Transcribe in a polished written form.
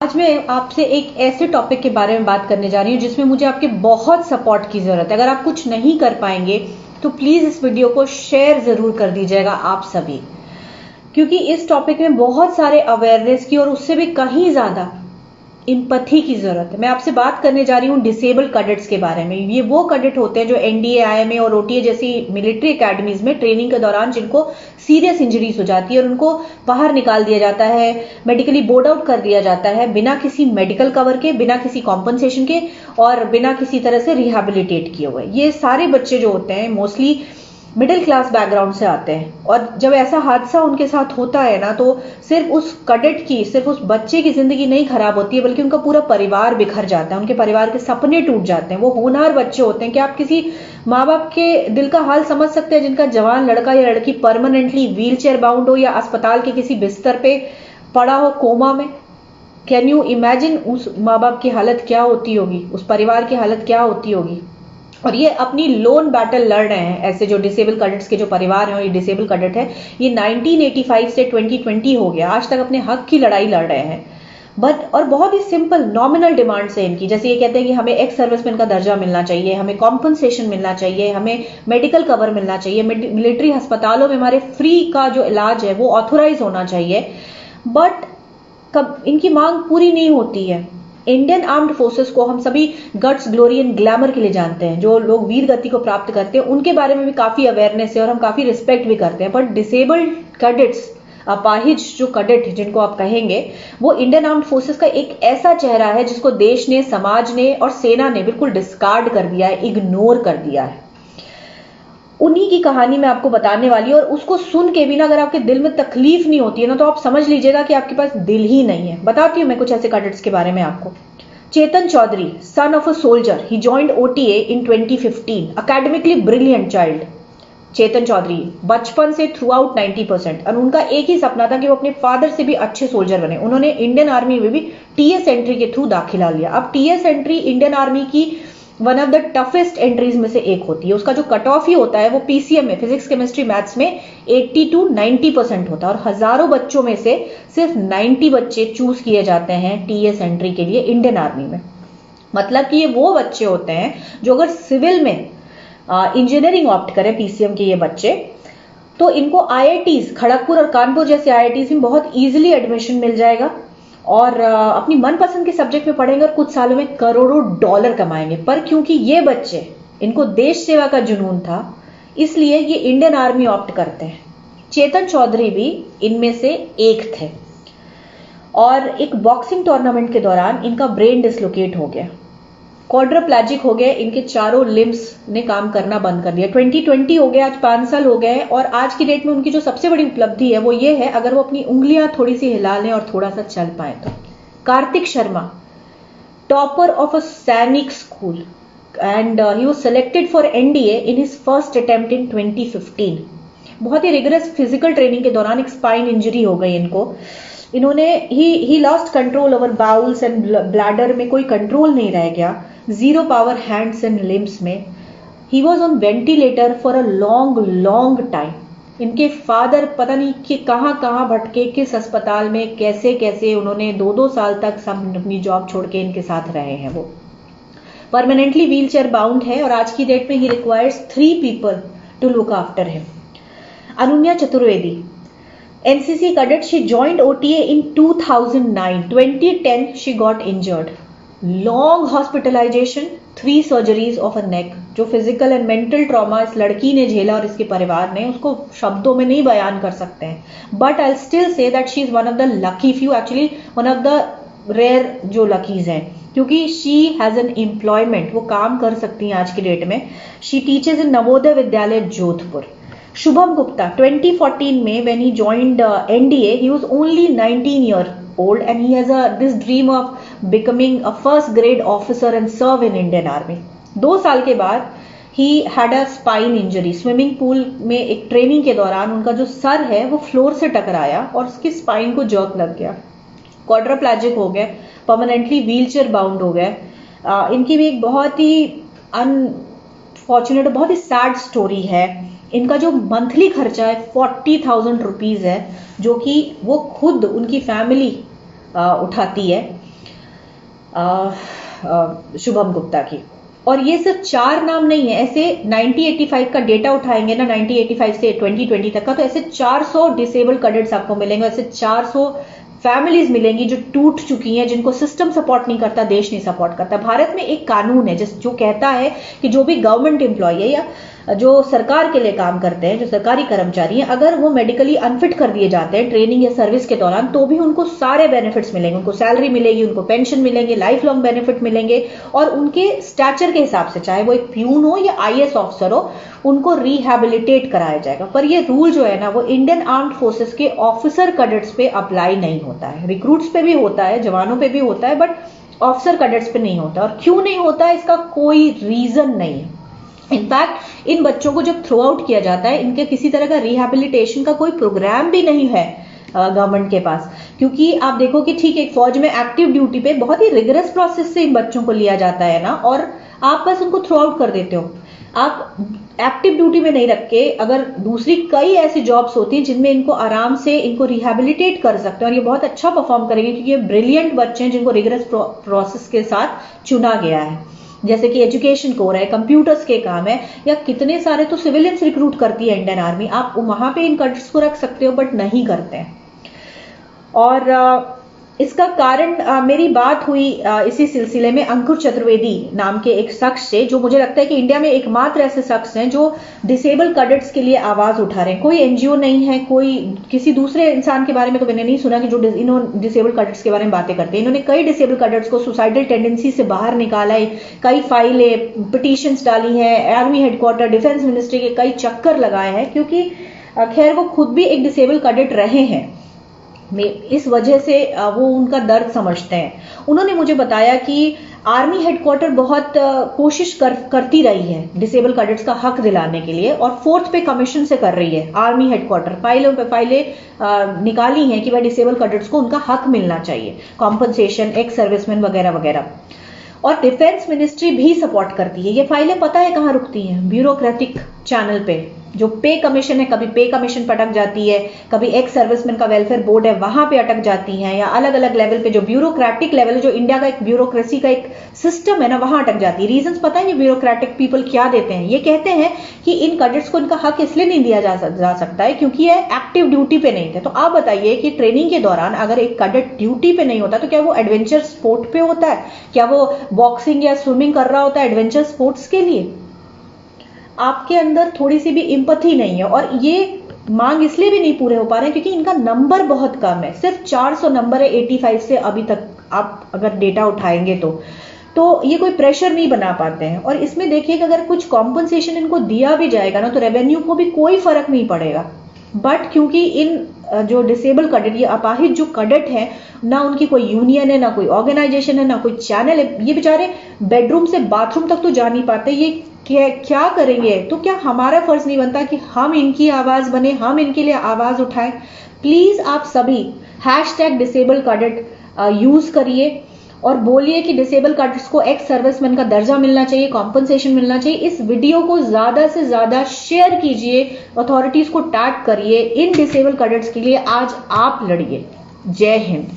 आज मैं आपसे एक ऐसे टॉपिक के बारे में बात करने जा रही हूँ जिसमें मुझे आपके बहुत सपोर्ट की जरूरत है। अगर आप कुछ नहीं कर पाएंगे तो प्लीज इस वीडियो को शेयर जरूर कर दीजिएगा आप सभी, क्योंकि इस टॉपिक में बहुत सारे अवेयरनेस की और उससे भी कहीं ज्यादा एम्पैथी की जरूरत है। मैं आपसे बात करने जा रही हूँ डिसेबल्ड कैडेट्स के बारे में। ये वो कैडेट होते हैं जो एनडीए, आईएमए और ओटीए जैसी मिलिट्री एकेडमीज में ट्रेनिंग के दौरान जिनको सीरियस इंजरीज हो जाती है और उनको बाहर निकाल दिया जाता है, मेडिकली बोर्ड आउट कर दिया जाता है बिना किसी मेडिकल कवर के, बिना किसी कॉम्पनसेशन के और बिना किसी तरह से रिहेबिलिटेट किए हुए। ये सारे बच्चे जो होते हैं मोस्टली मिडिल क्लास बैकग्राउंड से आते हैं और जब ऐसा हादसा उनके साथ होता है ना, तो सिर्फ उस कैडेट की, सिर्फ उस बच्चे की जिंदगी नहीं खराब होती है बल्कि उनका पूरा परिवार बिखर जाता है, उनके परिवार के सपने टूट जाते हैं। वो होनहार बच्चे होते हैं कि आप किसी माँ बाप के दिल का हाल समझ सकते हैं जिनका जवान लड़का या लड़की परमानेंटली व्हील चेयर बाउंड हो या अस्पताल के किसी बिस्तर पे पड़ा हो कोमा में। कैन यू इमेजिन उस माँ बाप की हालत क्या होती होगी, उस परिवार की हालत क्या होती होगी। और ये अपनी लोन बैटल लड़ रहे हैं। ऐसे जो डिसेबल कैडेट्स के जो परिवार हैं और ये डिसेबल कैडेट है, ये 1985 से 2020 हो गया आज तक अपने हक की लड़ाई लड़ रहे हैं। बट और बहुत ही सिंपल नॉमिनल डिमांड्स है इनकी। जैसे ये कहते हैं कि हमें एक्स सर्विसमैन का दर्जा मिलना चाहिए, हमें कॉम्पनसेशन मिलना चाहिए, हमें मेडिकल कवर मिलना चाहिए, मिलिट्री अस्पतालों में हमारे फ्री का जो इलाज है वो ऑथोराइज होना चाहिए। बट कब इनकी मांग पूरी नहीं होती है। इंडियन आर्म्ड फोर्सेस को हम सभी गट्स, ग्लोरी एंड ग्लैमर के लिए जानते हैं। जो लोग वीर गति को प्राप्त करते हैं उनके बारे में भी काफी अवेयरनेस है और हम काफी रिस्पेक्ट भी करते हैं। बट डिसेबल्ड कैडेट्स, अपाहिज जो कैडेट जिनको आप कहेंगे, वो इंडियन आर्म्ड फोर्सेस का एक ऐसा चेहरा है जिसको देश ने, समाज ने और सेना ने बिल्कुल डिस्कार्ड कर दिया है, इग्नोर कर दिया है। उन्हीं की कहानी मैं आपको बताने वाली हूं और उसको सुन के भी ना अगर आपके दिल में तकलीफ नहीं होती है ना, तो आप समझ लीजिएगा कि आपके पास दिल ही नहीं है। बताती हूं मैं कुछ ऐसे कैडेट्स के बारे में आपको। Chetan Chaudhary, son of a soldier, he joined OTA in 2015, academically brilliant child. Chetan Chaudhary बचपन से थ्रू आउट 90% और उनका एक ही सपना था कि वो अपने फादर से भी अच्छे सोल्जर बने। उन्होंने इंडियन आर्मी में भी टीएस एंट्री के थ्रू दाखिला लिया। अब टीएस एंट्री इंडियन आर्मी की one of the toughest entries में से एक होती है। उसका जो कट ऑफ ही होता है वो पीसीएम में, फिजिक्स केमिस्ट्री मैथ्स में 80 to 90% होता है और हजारों बच्चों में से सिर्फ 90 बच्चे चूज किए जाते हैं टीएस एंट्री के लिए इंडियन आर्मी में। मतलब कि ये वो बच्चे होते हैं जो अगर सिविल में इंजीनियरिंग ऑप्ट करें, पीसीएम के ये बच्चे, तो इनको आईआईटीज खड़गपुर और कानपुर जैसे आईआईटीज में बहुत इजीली एडमिशन मिल जाएगा और अपनी मनपसंद के सब्जेक्ट में पढ़ेंगे और कुछ सालों में करोड़ों डॉलर कमाएंगे। पर क्योंकि ये बच्चे, इनको देश सेवा का जुनून था, इसलिए ये इंडियन आर्मी ऑप्ट करते हैं। चेतन चौधरी भी इनमें से एक थे और एक बॉक्सिंग टूर्नामेंट के दौरान इनका ब्रेन डिसलोकेट हो गया, क्वाड्रिप्लेजिक हो गए, इनके चारों लिम्स ने काम करना बंद कर दिया। 2020 हो गया, आज 5 साल हो गए और आज की डेट में उनकी जो सबसे बड़ी उपलब्धि है वो ये है, अगर वो अपनी उंगलियां थोड़ी सी हिला लें और थोड़ा सा चल पाए तो। Kartik Sharma, topper of a Sainik school and he was selected for NDA in his first attempt in 2015। बहुत ही रिगरस फिजिकल ट्रेनिंग के दौरान एक स्पाइन इंजरी हो गई इनको। इन्होंने he lost control over bowels and bladder में कोई कंट्रोल नहीं रह गया, zero power hands and limbs में। He was on ventilator for a long time. इनके फादर पता नहीं कि कहां भटके, किस अस्पताल में, कैसे कैसे उन्होंने 2-2 साल तक सब अपनी जॉब छोड़ के इनके साथ रहे हैं। वो परमानेंटली व्हील चेयर बाउंड है और आज की डेट में he requires 3 people to look after him. Anunya Chaturvedi, NCC cadet, she joined OTA in 2009. 2010 she got injured. Long hospitalization, 3 surgeries of a neck. जो फिजिकल एंड मेंटल ट्रॉमा इस लड़की ने झेला और इसके परिवार ने, उसको शब्दों में नहीं बयान कर सकते हैं। But I still say that she is one of the lucky few, actually one of the rare जो लकीज हैं, क्योंकि शी हैज एन एम्प्लॉयमेंट, वो काम कर सकती हैं आज की डेट में। शी टीचेज इन नवोदय विद्यालय जोधपुर। शुभम गुप्ता, 2014 में when he joined NDA, he was only 19 years old and he has this dream of becoming a first grade officer and serve in Indian Army. 2 साल के बाद he had a spine injury. Swimming pool में एक training के दौरान उनका जो sir है वो फ्लोर से टकराया और उसकी स्पाइन को जर्क लग गया, क्वाड्रिप्लेजिक हो गए, परमानेंटली व्हीलचेयर बाउंड हो गए। इनकी भी एक बहुत ही अनफॉर्चुनेट, बहुत ही सैड स्टोरी है। इनका जो मंथली खर्चा है 40,000 रुपीज है, जो कि वो खुद, उनकी फैमिली उठाती है शुभम गुप्ता की। और ये सिर्फ 4 नाम नहीं है, ऐसे 1985 का डेटा उठाएंगे ना, 1985 से 2020 तक का, तो ऐसे 400 डिसेबल्ड कैडेट्स आपको मिलेंगे, ऐसे 400 फैमिलीज मिलेंगी जो टूट चुकी हैं, जिनको सिस्टम सपोर्ट नहीं करता, देश नहीं सपोर्ट करता। भारत में एक कानून है जो कहता है कि जो भी गवर्नमेंट एम्प्लॉय है या जो सरकार के लिए काम करते हैं, जो सरकारी कर्मचारी हैं, अगर वो मेडिकली अनफिट कर दिए जाते हैं ट्रेनिंग या सर्विस के दौरान, तो भी उनको सारे बेनिफिट्स मिलेंगे, उनको सैलरी मिलेगी, उनको पेंशन मिलेंगे, लाइफ लॉन्ग बेनिफिट मिलेंगे, और उनके स्टैचर के हिसाब से, चाहे वो एक प्यून हो या आईएएस ऑफिसर हो, उनको रिहैबिलिटेट कराया जाएगा। पर ये रूल जो है ना, वो इंडियन आर्म्ड फोर्सेस के ऑफिसर कैडेट्स पे अप्लाई नहीं होता है। रिक्रूट्स पे भी होता है, जवानों पे भी होता है, बट ऑफिसर कैडेट्स पे नहीं होता। और क्यों नहीं होता है, इसका कोई रीजन नहीं है। इनफैक्ट इन बच्चों को जब थ्रो आउट किया जाता है, इनके किसी तरह का रिहैबिलिटेशन का कोई प्रोग्राम भी नहीं है गवर्नमेंट के पास। क्योंकि आप देखो कि ठीक है, एक फौज में एक्टिव ड्यूटी पे बहुत ही रिगरस प्रोसेस से इन बच्चों को लिया जाता है ना, और आप बस उनको थ्रो आउट कर देते हो। आप एक्टिव ड्यूटी में नहीं रख के अगर दूसरी कई ऐसी जॉब्स होती हैं जिनमें इनको आराम से इनको रिहैबिलिटेट कर सकते हैं, और ये बहुत अच्छा परफॉर्म करेंगे, क्योंकि ये ब्रिलियंट बच्चे हैं जिनको रिगरस प्रोसेस के साथ चुना गया है। जैसे कि एजुकेशन कोर है, कंप्यूटर्स के काम है, या कितने सारे तो सिविलियंस रिक्रूट करती है इंडियन आर्मी। आप वहां पे इन कैडेट्स को रख सकते हो, बट नहीं करते हैं। और इसका कारण मेरी बात हुई इसी सिलसिले में अंकुर चतुर्वेदी नाम के एक शख्स से, जो मुझे लगता है कि इंडिया में एकमात्र ऐसे शख्स हैं जो डिसेबल कैडेट्स के लिए आवाज उठा रहे हैं। कोई एनजीओ नहीं है, कोई किसी दूसरे इंसान के बारे में तो मैंने नहीं सुना कि जो इन्होंने डिसेबल कैडेट्स के बारे में बातें करते हैं। इन्होंने कई डिसेबल कैडेट्स को सुसाइडल टेंडेंसी से बाहर निकाला है, कई फाइलें, पिटीशंस डाली हैं, आर्मी हेडक्वार्टर, डिफेंस मिनिस्ट्री के कई चक्कर लगाए हैं, क्योंकि खैर वो खुद भी एक डिसेबल कैडेट रहे हैं। इस वजह से वो उनका दर्द समझते हैं। उन्होंने मुझे बताया कि आर्मी हेडक्वार्टर बहुत कोशिश करती रही है डिसेबल कैडेट्स का हक दिलाने के लिए, और 4th पे कमीशन से कर रही है आर्मी हेडक्वार्टर। फाइलों पे फाइलें निकाली हैं कि भाई डिसेबल कैडेट्स को उनका हक मिलना चाहिए, कॉम्पनसेशन, एक्स सर्विसमैन वगैरह वगैरह। और डिफेंस मिनिस्ट्री भी सपोर्ट करती है। ये फाइलें पता है कहां रुकती हैं? ब्यूरोक्रेटिक चैनल पे। जो पे कमीशन है, कभी पे कमीशन पर अटक जाती है, कभी एक्स सर्विसमैन का वेलफेयर बोर्ड है वहां पे अटक जाती हैं, या अलग अलग लेवल पे जो ब्यूरोक्रेटिक लेवल है, जो इंडिया का एक ब्यूरोक्रेसी का एक सिस्टम है ना, वहां अटक जाती है। रीजंस पता है ये ब्यूरोक्रेटिक पीपल क्या देते हैं? ये कहते हैं कि इन कैडेट्स को इनका हक इसलिए नहीं दिया जा सकता है क्योंकि ये एक्टिव ड्यूटी पे नहीं थे। तो आप बताइए कि ट्रेनिंग के दौरान अगर एक कैडेट ड्यूटी पे नहीं होता तो क्या वो एडवेंचर स्पोर्ट पे होता है? क्या वो बॉक्सिंग या स्विमिंग कर रहा होता है एडवेंचर स्पोर्ट्स के लिए? आपके अंदर थोड़ी सी भी इंपैथी नहीं है। और ये मांग इसलिए भी नहीं पूरे हो पा रहे हैं क्योंकि इनका नंबर बहुत कम है, सिर्फ 400 नंबर है 85 से अभी तक। आप अगर डेटा उठाएंगे तो ये कोई प्रेशर नहीं बना पाते हैं। और इसमें देखिए कि अगर कुछ कॉम्पनसेशन इनको दिया भी जाएगा ना, तो रेवेन्यू को भी कोई फर्क नहीं पड़ेगा। बट क्योंकि इन जो डिसेबल कैडेट, ये अपाहिज जो कैडेट है, ना उनकी कोई यूनियन है, ना कोई ऑर्गेनाइजेशन है, ना कोई चैनल है, ये बेचारे बेडरूम से बाथरूम तक तो जा नहीं पाते, ये क्या करेंगे? तो क्या हमारा फर्ज नहीं बनता कि हम इनकी आवाज बने, हम इनके लिए आवाज उठाएं? प्लीज आप सभी #डिसेबल कैडेट यूज करिए और बोलिए कि डिसेबल कैडेट्स को एक्स सर्विसमैन का दर्जा मिलना चाहिए, कॉम्पनसेशन मिलना चाहिए। इस वीडियो को ज्यादा से ज्यादा शेयर कीजिए, अथॉरिटीज को टैग करिए। इन डिसेबल कैडेट्स के लिए आज आप लड़िए। जय हिंद।